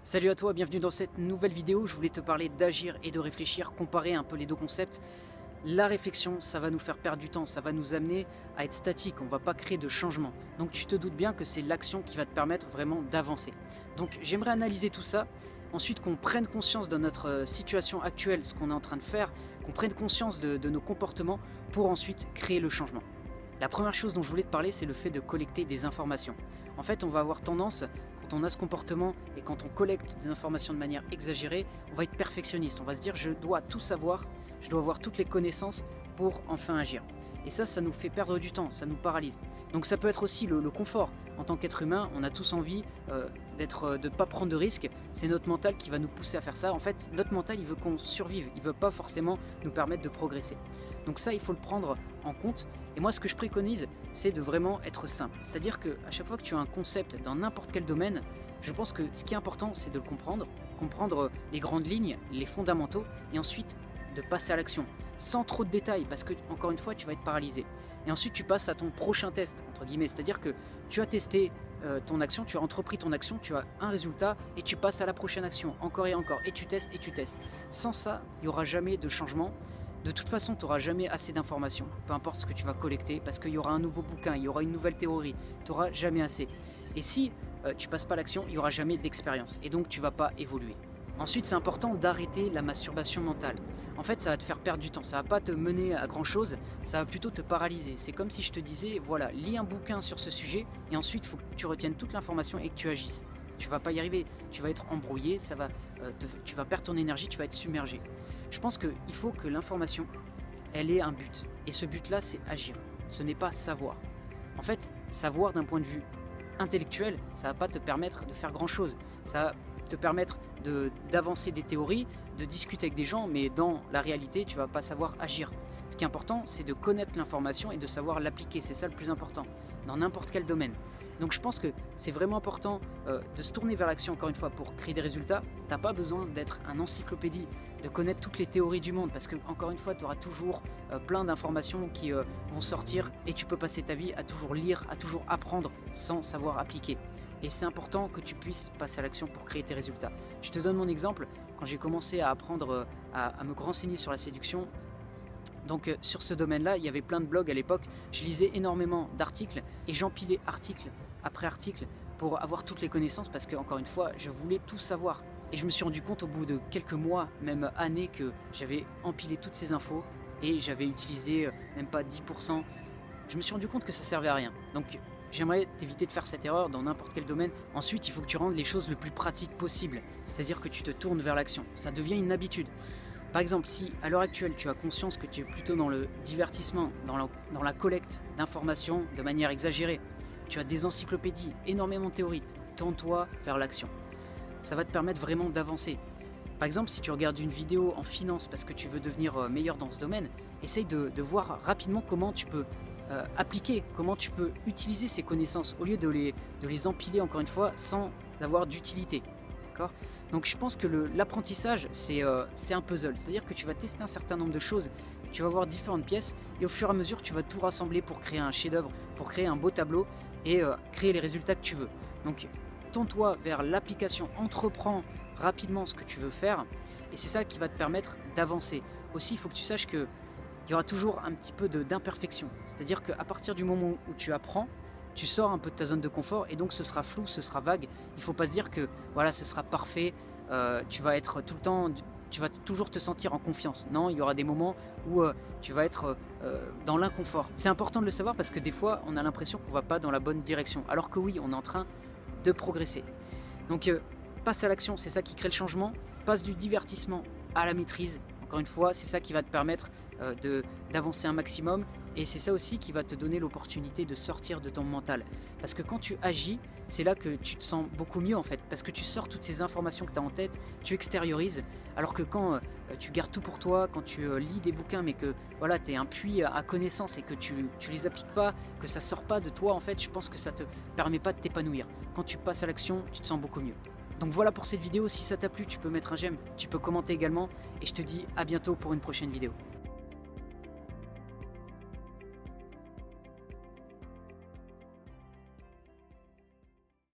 Salut à toi, bienvenue dans cette nouvelle vidéo. Je voulais te parler d'agir et de réfléchir, comparer un peu les deux concepts. La réflexion, ça va nous faire perdre du temps, ça va nous amener à être statique, on ne va pas créer de changement. Donc tu te doutes bien que c'est l'action qui va te permettre vraiment d'avancer. Donc j'aimerais analyser tout ça, ensuite qu'on prenne conscience de notre situation actuelle, ce qu'on est en train de faire, qu'on prenne conscience de nos comportements pour ensuite créer le changement. La première chose dont je voulais te parler, c'est le fait de collecter des informations. En fait, on va avoir tendance, quand on a ce comportement et quand on collecte des informations de manière exagérée, on va être perfectionniste. On va se dire, je dois tout savoir, je dois avoir toutes les connaissances pour enfin agir. Et ça nous fait perdre du temps, ça nous paralyse. Donc ça peut être aussi le confort. En tant qu'être humain, on a tous envie de ne pas prendre de risques. C'est notre mental qui va nous pousser à faire ça. En fait, notre mental, il veut qu'on survive. Il ne veut pas forcément nous permettre de progresser. Donc ça, il faut le prendre en compte. Et moi, ce que je préconise, c'est de vraiment être simple. C'est-à-dire qu'à chaque fois que tu as un concept dans n'importe quel domaine, je pense que ce qui est important, c'est de le comprendre les grandes lignes, les fondamentaux, et ensuite de passer à l'action, sans trop de détails, parce que, encore une fois, tu vas être paralysé. Et ensuite, tu passes à ton prochain test, entre guillemets, c'est-à-dire que tu as testé ton action, tu as entrepris ton action, tu as un résultat, et tu passes à la prochaine action, encore et encore, et tu testes, et tu testes. Sans ça, il n'y aura jamais de changement. De toute façon, tu n'auras jamais assez d'informations, peu importe ce que tu vas collecter, parce qu'il y aura un nouveau bouquin, il y aura une nouvelle théorie, tu n'auras jamais assez. Et si tu passes pas à l'action, il n'y aura jamais d'expérience, et donc tu ne vas pas évoluer. Ensuite, c'est important d'arrêter la masturbation mentale. En fait, ça va te faire perdre du temps, ça va pas te mener à grand chose, ça va plutôt te paralyser. C'est comme si je te disais, voilà, lis un bouquin sur ce sujet, et ensuite, il faut que tu retiennes toute l'information et que tu agisses. Tu vas pas y arriver, tu vas être embrouillé, tu vas perdre ton énergie, tu vas être submergé. Je pense qu'il faut que l'information, elle ait un but. Et ce but-là, c'est agir. Ce n'est pas savoir. En fait, savoir d'un point de vue intellectuel, ça ne va pas te permettre de faire grand-chose. Ça va te permettre d'avancer des théories, de discuter avec des gens, mais dans la réalité, tu ne vas pas savoir agir. Ce qui est important, c'est de connaître l'information et de savoir l'appliquer. C'est ça le plus important, dans n'importe quel domaine. Donc je pense que c'est vraiment important de se tourner vers l'action, encore une fois, pour créer des résultats. Tu n'as pas besoin d'être un encyclopédie, de connaître toutes les théories du monde, parce que, encore une fois, tu auras toujours plein d'informations qui vont sortir et tu peux passer ta vie à toujours lire, à toujours apprendre sans savoir appliquer. Et c'est important que tu puisses passer à l'action pour créer tes résultats. Je te donne mon exemple. Quand j'ai commencé à apprendre, à me renseigner sur la séduction, donc sur ce domaine-là, il y avait plein de blogs à l'époque. Je lisais énormément d'articles et j'empilais article après article pour avoir toutes les connaissances parce que, encore une fois, je voulais tout savoir. Et je me suis rendu compte au bout de quelques mois, même années, que j'avais empilé toutes ces infos et j'avais utilisé même pas 10%. Je me suis rendu compte que ça servait à rien. Donc j'aimerais t'éviter de faire cette erreur dans n'importe quel domaine. Ensuite, il faut que tu rendes les choses le plus pratiques possible. C'est-à-dire que tu te tournes vers l'action. Ça devient une habitude. Par exemple, si à l'heure actuelle tu as conscience que tu es plutôt dans le divertissement, dans la collecte d'informations de manière exagérée, tu as des encyclopédies, énormément de théories, tourne-toi vers l'action. Ça va te permettre vraiment d'avancer. Par exemple, si tu regardes une vidéo en finance parce que tu veux devenir meilleur dans ce domaine, essaye de voir rapidement comment tu peux appliquer, comment tu peux utiliser ces connaissances au lieu de les empiler encore une fois sans avoir d'utilité. D'accord ? Donc je pense que l'apprentissage, c'est un puzzle. C'est-à-dire que tu vas tester un certain nombre de choses, tu vas voir différentes pièces, et au fur et à mesure, tu vas tout rassembler pour créer un chef-d'œuvre, pour créer un beau tableau, et créer les résultats que tu veux. Donc tourne-toi vers l'application, entreprends rapidement ce que tu veux faire, et c'est ça qui va te permettre d'avancer. Aussi, il faut que tu saches qu'il y aura toujours un petit peu d'imperfection. C'est-à-dire qu'à partir du moment où tu apprends, tu sors un peu de ta zone de confort et donc ce sera flou, ce sera vague. Il ne faut pas se dire que voilà, ce sera parfait, tu vas être tout le temps, tu vas toujours te sentir en confiance. Non, il y aura des moments où tu vas être dans l'inconfort. C'est important de le savoir parce que des fois, on a l'impression qu'on ne va pas dans la bonne direction. Alors que oui, on est en train de progresser. Donc passe à l'action, c'est ça qui crée le changement. Passe du divertissement à la maîtrise. Encore une fois, c'est ça qui va te permettre d'avancer un maximum. Et c'est ça aussi qui va te donner l'opportunité de sortir de ton mental. Parce que quand tu agis, c'est là que tu te sens beaucoup mieux en fait. Parce que tu sors toutes ces informations que tu as en tête, tu extériorises. Alors que quand tu gardes tout pour toi, quand tu lis des bouquins mais que voilà, tu es un puits à connaissances et que tu les appliques pas, que ça sort pas de toi en fait, je pense que ça te permet pas de t'épanouir. Quand tu passes à l'action, tu te sens beaucoup mieux. Donc voilà pour cette vidéo, si ça t'a plu, tu peux mettre un j'aime, tu peux commenter également. Et je te dis à bientôt pour une prochaine vidéo.